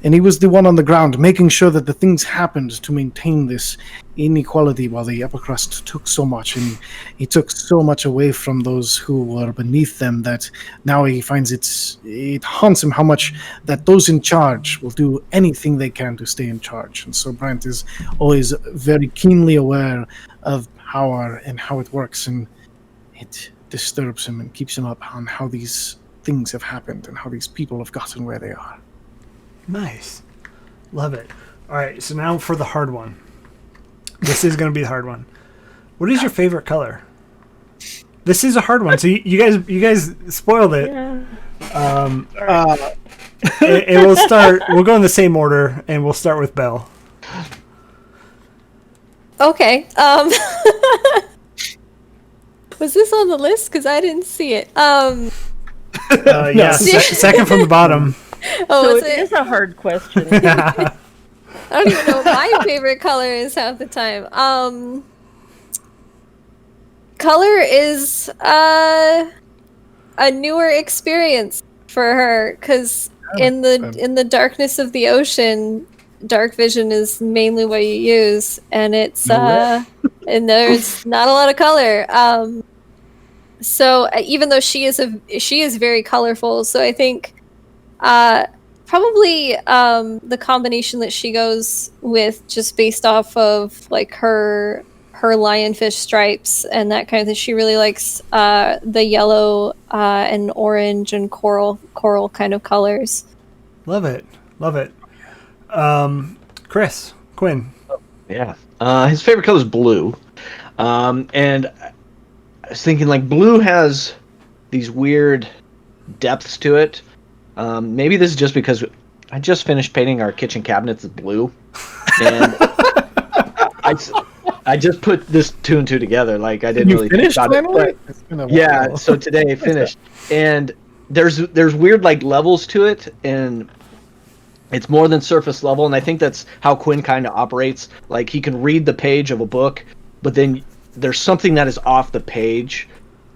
And he was the one on the ground, making sure that the things happened to maintain this inequality while the upper crust took so much. And he took so much away from those who were beneath them that now he finds it haunts him how much that those in charge will do anything they can to stay in charge. And so Brant is always very keenly aware of power and how it works. And it disturbs him and keeps him up on how these things have happened and how these people have gotten where they are. Nice. Love it. All right, so now for the hard one. This is going to be the hard one. What is your favorite color? This is a hard one. So you guys spoiled it. Yeah. And we'll go in the same order, and we'll start with Belle. Okay. Was this on the list? Because I didn't see it. Yeah, second from the bottom. Oh, So is it is a hard question. I don't even know what my favorite color is half the time. Color is a newer experience for her, because in the darkness of the ocean, dark vision is mainly what you use, and it's and there's not a lot of color. So even though she is very colorful, so I think probably the combination that she goes with, just based off of like her lionfish stripes and that kind of thing. She really likes the yellow and orange and coral kind of colors. Love it. Quinn. Yeah. His favorite color is blue. And I was thinking, like, blue has these weird depths to it. Maybe this is just because I just finished painting our kitchen cabinets blue. And I just put this 2 and 2 together. Like, I didn't really think about it. But, yeah, so today I finished. And there's weird, like, levels to it, and it's more than surface level, and I think that's how Quinn kind of operates. Like, he can read the page of a book, but then there's something that is off the page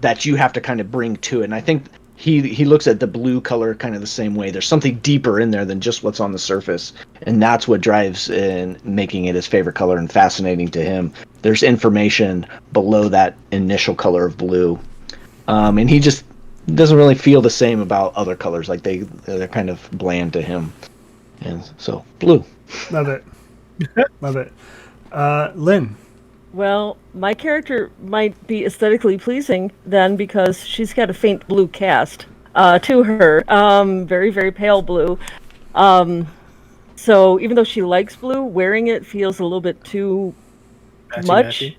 that you have to kind of bring to it. And I think he looks at the blue color kind of the same way. There's something deeper in there than just what's on the surface, and that's what drives in making it his favorite color and fascinating to him. There's information below that initial color of blue, and he just doesn't really feel the same about other colors. Like they're kind of bland to him. And so, blue. Love it. Love it. Lynn. Well, my character might be aesthetically pleasing then, because she's got a faint blue cast to her. Very, very pale blue. So even though she likes blue, wearing it feels a little bit too much.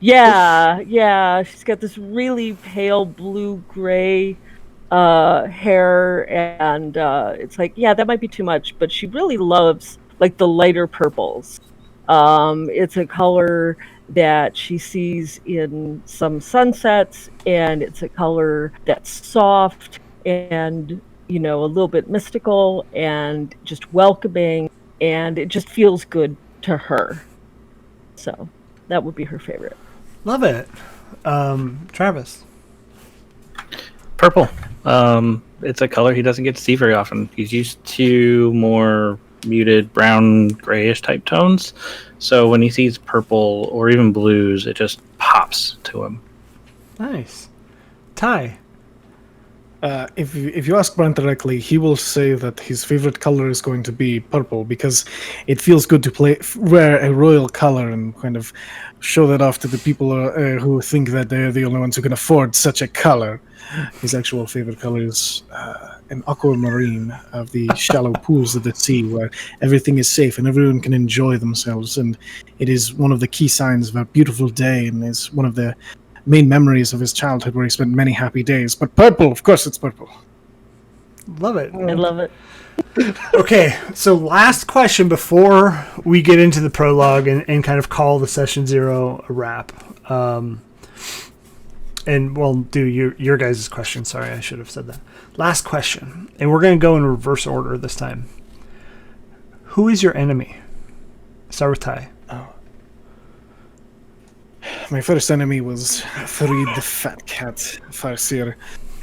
Yeah. She's got this really pale blue-gray hair, and it's like, yeah, that might be too much, but she really loves like the lighter purples. It's a color that she sees in some sunsets, and it's a color that's soft and, you know, a little bit mystical and just welcoming, and it just feels good to her. So that would be her favorite. Love it. Travis. Purple. It's a color he doesn't get to see very often. He's used to more muted brown grayish type tones, so when he sees purple or even blues, it just pops to him. Nice. Ty. If you ask Brent directly, he will say that his favorite color is going to be purple, because it feels good to wear a royal color and kind of show that off to the people who think that they're the only ones who can afford such a color. His actual favorite color is an aquamarine of the shallow pools of the sea, where everything is safe and everyone can enjoy themselves. And it is one of the key signs of a beautiful day, and is one of the main memories of his childhood, where he spent many happy days. But purple, of course, it's purple. Love it. I love it. Okay, so last question before we get into the prologue and kind of call the session 0 a wrap. And we'll do your guys' question. Sorry, I should have said that. Last question. And we're going to go in reverse order this time. Who is your enemy? Start with Ty. My first enemy was Farid the Fat Cat Farseer.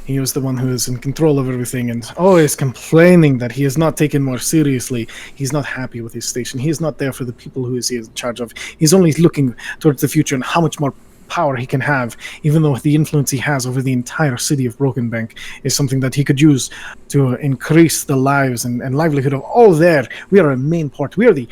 He was the one who is in control of everything and always complaining that he is not taken more seriously. He's not happy with his station. He is not there for the people who he is in charge of. He's only looking towards the future and how much more power he can have, even though the influence he has over the entire city of Broken Bank is something that he could use to increase the lives and livelihood of all there. We are a main port. We are the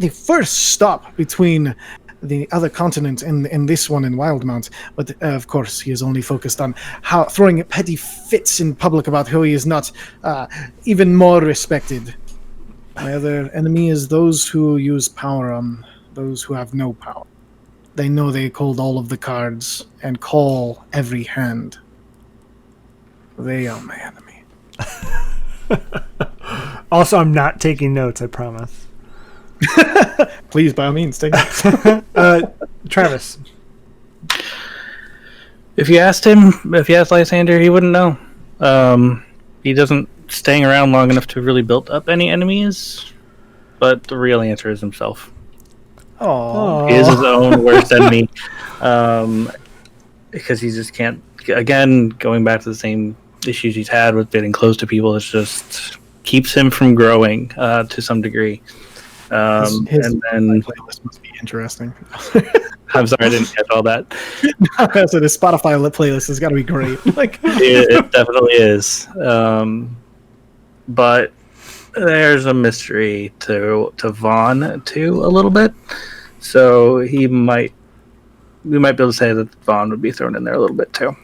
first stop between the other continent in this one in Wildemount. But of course, he is only focused on how throwing petty fits in public about how he is not even more respected. My other enemy is those who use power on those who have no power. They know they hold all of the cards and call every hand. They are my enemy. Also, I'm not taking notes, I promise. Please, by all means, take notes. Travis. If you asked Lysander, he wouldn't know. He doesn't staying around long enough to really build up any enemies, but the real answer is himself. Aww. He is his own worst enemy, because he just can't. Again, going back to the same issues he's had with getting close to people. It just keeps him from growing to some degree. His And then playlist must be interesting. I'm sorry, I didn't catch all that. So the Spotify playlist has got to be great. Like, It definitely is. But there's a mystery to Vaughn too, a little bit. So we might be able to say that Vaughn would be thrown in there a little bit too.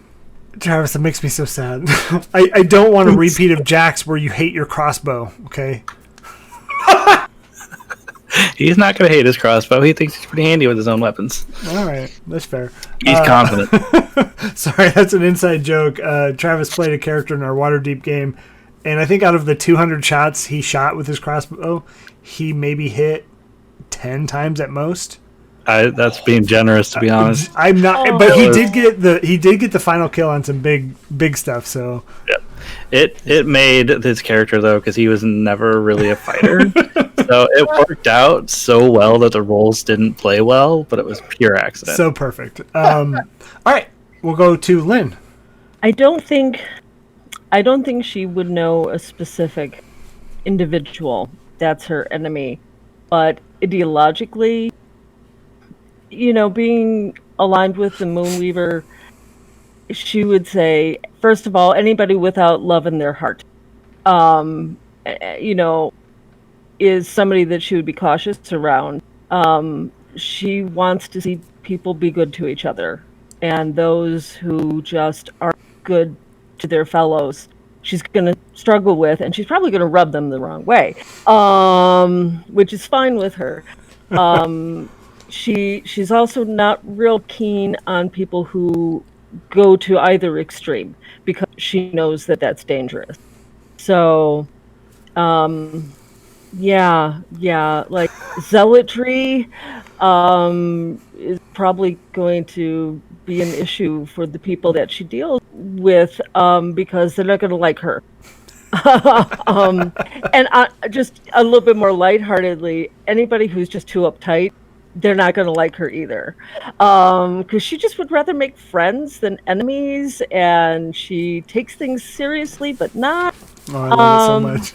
Travis, that makes me so sad. I don't want a repeat of Jack's where you hate your crossbow, okay? He's not going to hate his crossbow. He thinks he's pretty handy with his own weapons. All right, that's fair. He's confident. Sorry, that's an inside joke. Travis played a character in our Waterdeep game, and I think out of the 200 shots he shot with his crossbow, he maybe hit 10 times at most. That's being generous, to be honest. I'm not, but he did get the final kill on some big stuff. So yeah, it made his character though, because he was never really a fighter. So it worked out so well that the rolls didn't play well, but it was pure accident. So perfect. All right, we'll go to Lynn. I don't think she would know a specific individual that's her enemy, but ideologically, being aligned with the Moonweaver, she would say, first of all, anybody without love in their heart, is somebody that she would be cautious around. She wants to see people be good to each other, and those who just aren't good to their fellows, she's going to struggle with, and she's probably going to rub them the wrong way, which is fine with her. She's also not real keen on people who go to either extreme, because she knows that that's dangerous. So, like zealotry is probably going to be an issue for the people that she deals with, because they're not going to like her. And just a little bit more lightheartedly, anybody who's just too uptight, they're not going to like her either, because she just would rather make friends than enemies, and she takes things seriously but not. Oh, I love it so much.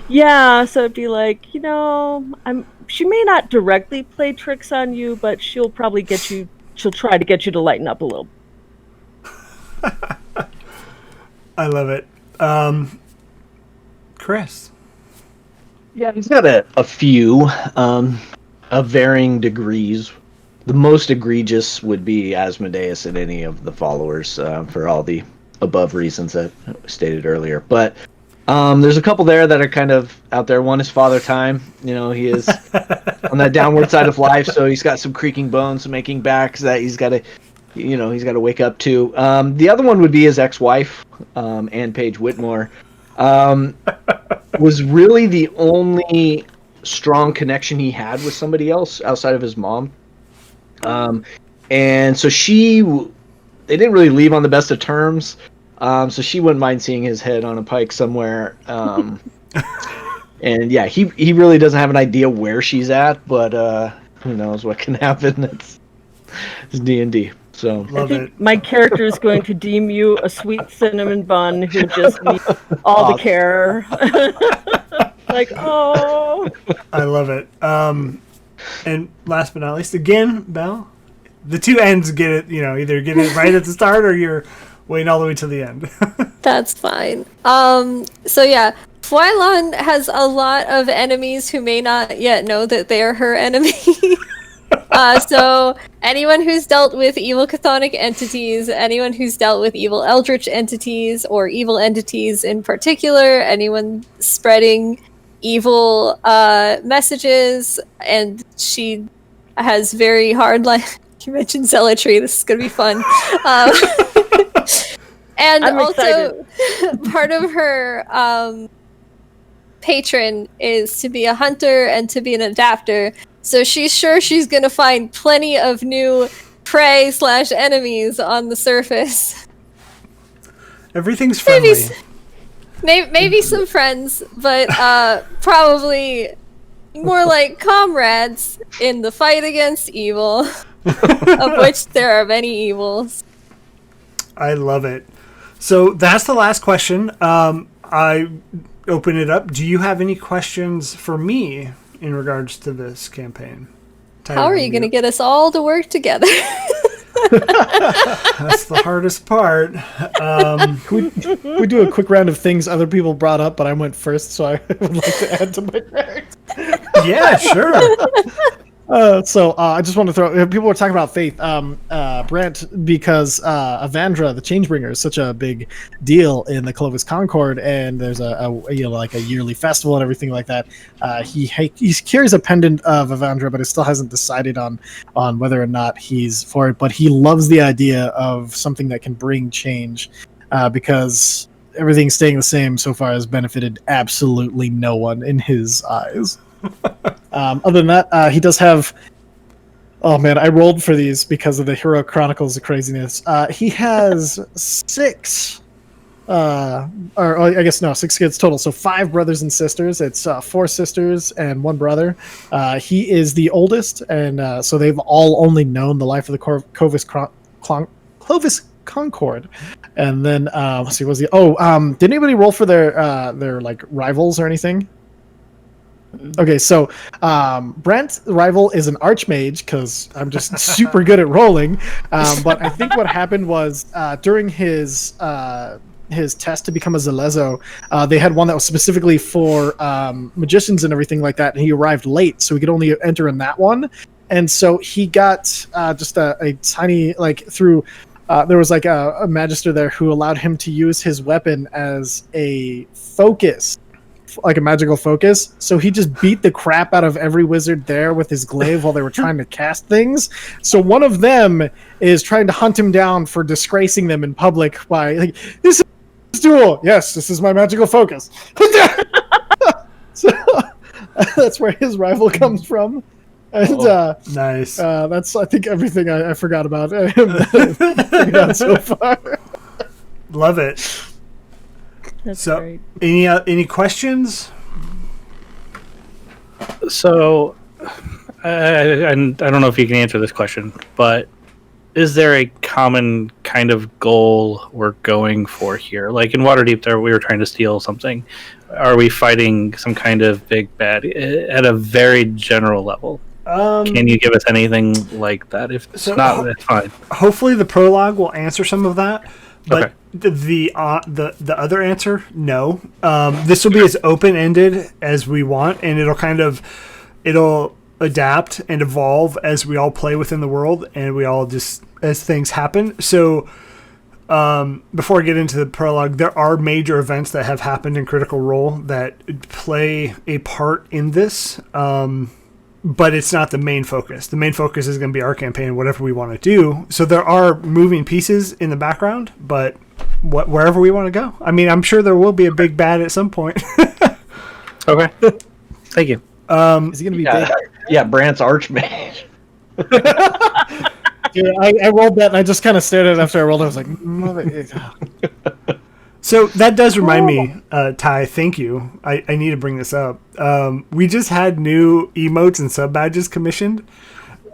Yeah, so it'd be like, she may not directly play tricks on you, but she'll probably she'll try to get you to lighten up a little. I love it. Chris. Yeah, he's got a few of varying degrees. The most egregious would be Asmodeus and any of the followers, for all the above reasons that I stated earlier. But there's a couple there that are kind of out there. One is Father Time. He is on that downward side of life, so he's got some creaking bones, some aching backs that he's got to wake up to. The other one would be his ex-wife, Ann Page Whitmore. Was really the only strong connection he had with somebody else outside of his mom. And so they didn't really leave on the best of terms. So she wouldn't mind seeing his head on a pike somewhere. And yeah, he really doesn't have an idea where she's at, but who knows what can happen. It's D&D. So Love it. My character is going to deem you a sweet cinnamon bun who just needs all the care. Like, oh. I love it. And last but not least, again, Belle, the two ends get it, either get it right at the start or you're waiting all the way to the end. That's fine. So yeah, Fwylon has a lot of enemies who may not yet know that they are her enemy. So anyone who's dealt with evil chthonic entities, anyone who's dealt with evil eldritch entities or evil entities in particular, anyone spreading evil messages, and she has very hard life. You mentioned zealotry. This is gonna be fun. And I'm also part of her patron is to be a hunter and to be an adapter. So she's sure she's gonna find plenty of new prey / enemies on the surface. Everything's friendly. Maybe some friends, but probably more like comrades in the fight against evil, of which there are many evils. I love it. So that's the last question. I open it up. Do you have any questions for me in regards to this campaign? How are you going to get us all to work together? That's the hardest part. We do a quick round of things other people brought up, but I went first, so I would like to add to my character. Yeah, sure. I just want to throw. People were talking about Faith, Brent, because Avandra, the Changebringer, is such a big deal in the Clovis Concord, and there's a yearly festival and everything like that. He carries a pendant of Avandra, but he still hasn't decided on whether or not he's for it. But he loves the idea of something that can bring change, because everything staying the same so far has benefited absolutely no one in his eyes. Other than that, he does have. Oh man, I rolled for these because of the Hero Chronicles of craziness. He has 6, six kids total. So 5 brothers and sisters. It's 4 sisters and 1 brother. He is the oldest, and so they've all only known the life of the Clovis Concord. And then let's see, did anybody roll for their like rivals or anything? Okay, so Brent's rival is an archmage because I'm just super good at rolling. But I think what happened was during his test to become a Zalezo, they had one that was specifically for magicians and everything like that, and he arrived late, so he could only enter in that one. And so he got just a tiny, through... there was a magister there who allowed him to use his weapon as a focus, like a magical focus. So he just beat the crap out of every wizard there with his glaive while they were trying to cast things. So one of them is trying to hunt him down for disgracing them in public by this is duel. Yes, this is my magical focus. So that's where his rival comes from. And nice. That's, I think, everything I forgot about him figured out so far. Love it. That's so, great. Any questions? So, I don't know if you can answer this question, but is there a common kind of goal we're going for here? Like in Waterdeep, there we were trying to steal something. Are we fighting some kind of big bad at a very general level? Can you give us anything like that? If not, that's fine. Hopefully, the prologue will answer some of that. But okay. The other answer, no. This will be as open-ended as we want, and it'll adapt and evolve as we all play within the world, and we all just as things happen. So, before I get into the prologue, there are major events that have happened in Critical Role that play a part in this. But it's not the main focus. The main focus is going to be our campaign, whatever we want to do. So there are moving pieces in the background, but wherever we want to go. I mean, I'm sure there will be a big bad at some point. Okay. Thank you. Is he going to be big? Yeah, Brant's archmage. Yeah, I rolled that, and I just kind of stared at it after I rolled it. I was like, mother... So that does remind me, Ty, thank you. I need to bring this up. We just had new emotes and sub badges commissioned.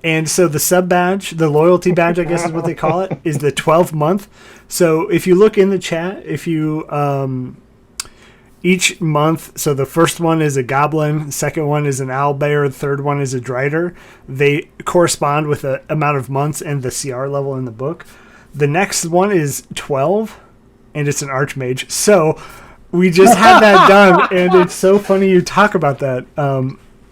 And so the sub badge, the loyalty badge, I guess is what they call it, is the 12th month. So if you look in the chat, if you each month, so the first one is a goblin, the second one is an owlbear, the third one is a drider. They correspond with the amount of months and the CR level in the book. The next one is 12. And it's an archmage. So we just had that done, and it's so funny you talk about that.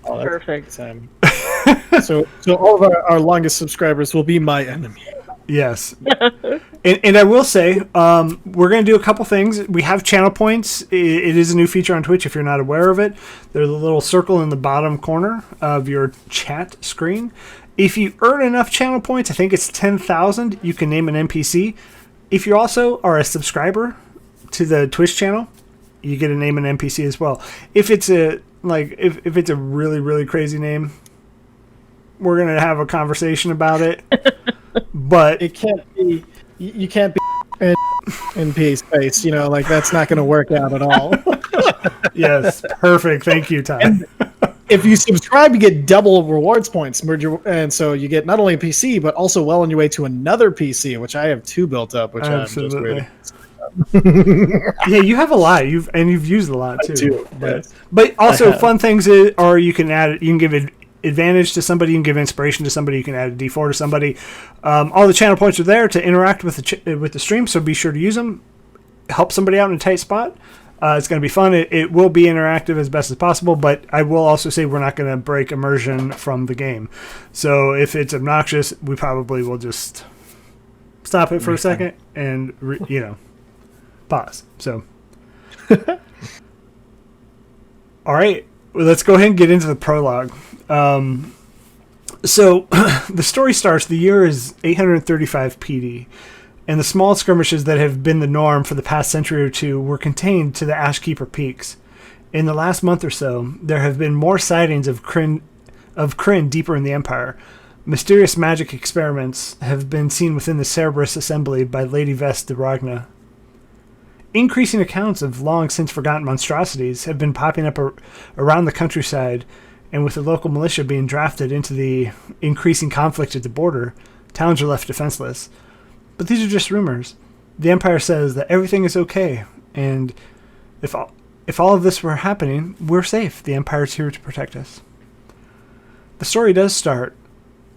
Perfect. So all of our longest subscribers will be my enemy. Yes. and I will say, we're going to do a couple things. We have channel points. It is a new feature on Twitch if you're not aware of it. There's a little circle in the bottom corner of your chat screen. If you earn enough channel points, I think it's 10,000, you can name an NPC. If you also are a subscriber to the Twitch channel, you get to name an NPC as well. If it's a if it's a really, really crazy name, we're gonna have a conversation about it. But it can't be. You can't be in peace space. You know, like that's not gonna work out at all. Yes, perfect. Thank you, Ty. And if you subscribe, you get double rewards points, and so you get not only a PC but also well on your way to another PC, which I have 2 built up, which I'm just waiting. Yeah, you have a lot. You've used a lot too. do, But also fun things are you can add. You can give it advantage to somebody. You can give inspiration to somebody. You can add a D4 to somebody. All the channel points are there to interact with the stream. So be sure to use them. Help somebody out in a tight spot. It's going to be fun. It will be interactive as best as possible, but I will also say we're not going to break immersion from the game. So if it's obnoxious, we probably will just stop it for a second and, pause. So, all right, well, let's go ahead and get into the prologue. So the story starts, the year is 835 PD. And the small skirmishes that have been the norm for the past century or two were contained to the Ashkeeper Peaks. In the last month or so, there have been more sightings of Kryn deeper in the Empire. Mysterious magic experiments have been seen within the Cerberus Assembly by Lady Vest de Ragna. Increasing accounts of long-since-forgotten monstrosities have been popping up around the countryside, and with the local militia being drafted into the increasing conflict at the border, towns are left defenseless. But these are just rumors. The Empire says that everything is okay, and if all of this were happening, we're safe. The Empire is here to protect us. The story does start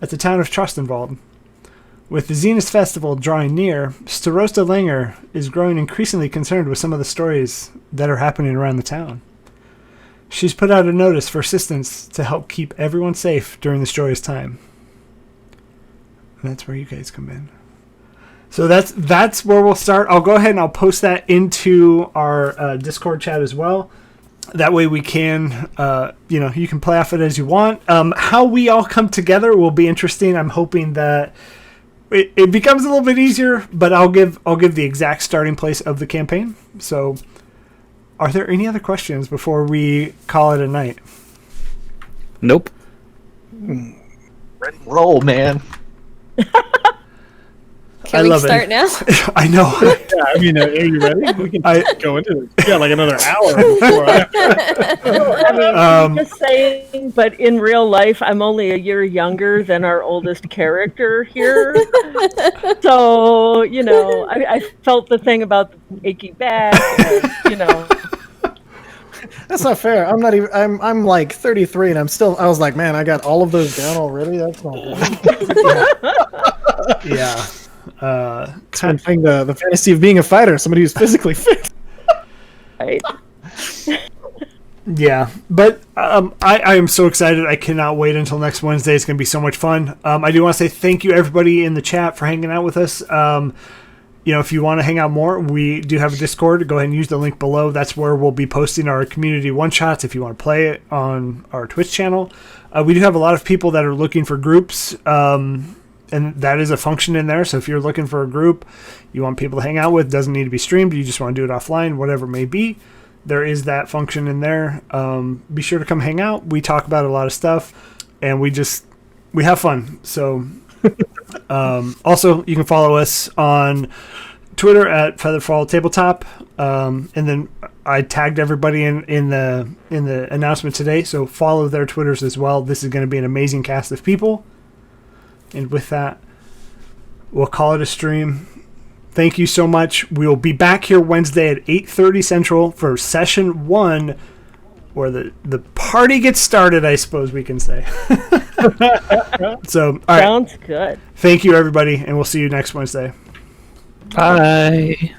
at the town of Trostenwald. With the Zenith Festival drawing near, Starosta Langer is growing increasingly concerned with some of the stories that are happening around the town. She's put out a notice for assistance to help keep everyone safe during this joyous time. And that's where you guys come in. So that's where we'll start. I'll go ahead and I'll post that into our Discord chat as well. That way we can, you can play off it as you want. How we all come together will be interesting. I'm hoping that it becomes a little bit easier, but I'll give the exact starting place of the campaign. So, are there any other questions before we call it a night? Nope. Ready, roll, man. Can we start now? I know. Yeah, are you ready? We can go into it. Yeah, like another hour before. Just saying, but in real life, I'm only a year younger than our oldest character here. So, I felt the thing about the achy back, That's not fair. I'm not even. I'm like 33, and I was like, man, I got all of those down already. That's not good. Yeah. Kind of thing, the fantasy of being a fighter, somebody who's physically fit. Right. Yeah, but I am so excited. I cannot wait until next Wednesday. It's going to be so much fun. I do want to say thank you, everybody in the chat, for hanging out with us. If you want to hang out more, we do have a Discord. Go ahead and use the link below. That's where we'll be posting our community one-shots if you want to play it on our Twitch channel. We do have a lot of people that are looking for groups, and that is a function in there. So if you're looking for a group you want people to hang out with, doesn't need to be streamed, you just want to do it offline, whatever it may be, there is that function in there. Be sure to come hang out. We talk about a lot of stuff, and we have fun. So also, you can follow us on Twitter at FeatherFall TableTop, and then I tagged everybody in the announcement today, so follow their Twitters as well. This is going to be an amazing cast of people. And with that, we'll call it a stream. Thank you so much. We'll be back here Wednesday at 8:30 Central for Session 1, where the party gets started, I suppose we can say. So, all right. Sounds good. Thank you, everybody, and we'll see you next Wednesday. Bye.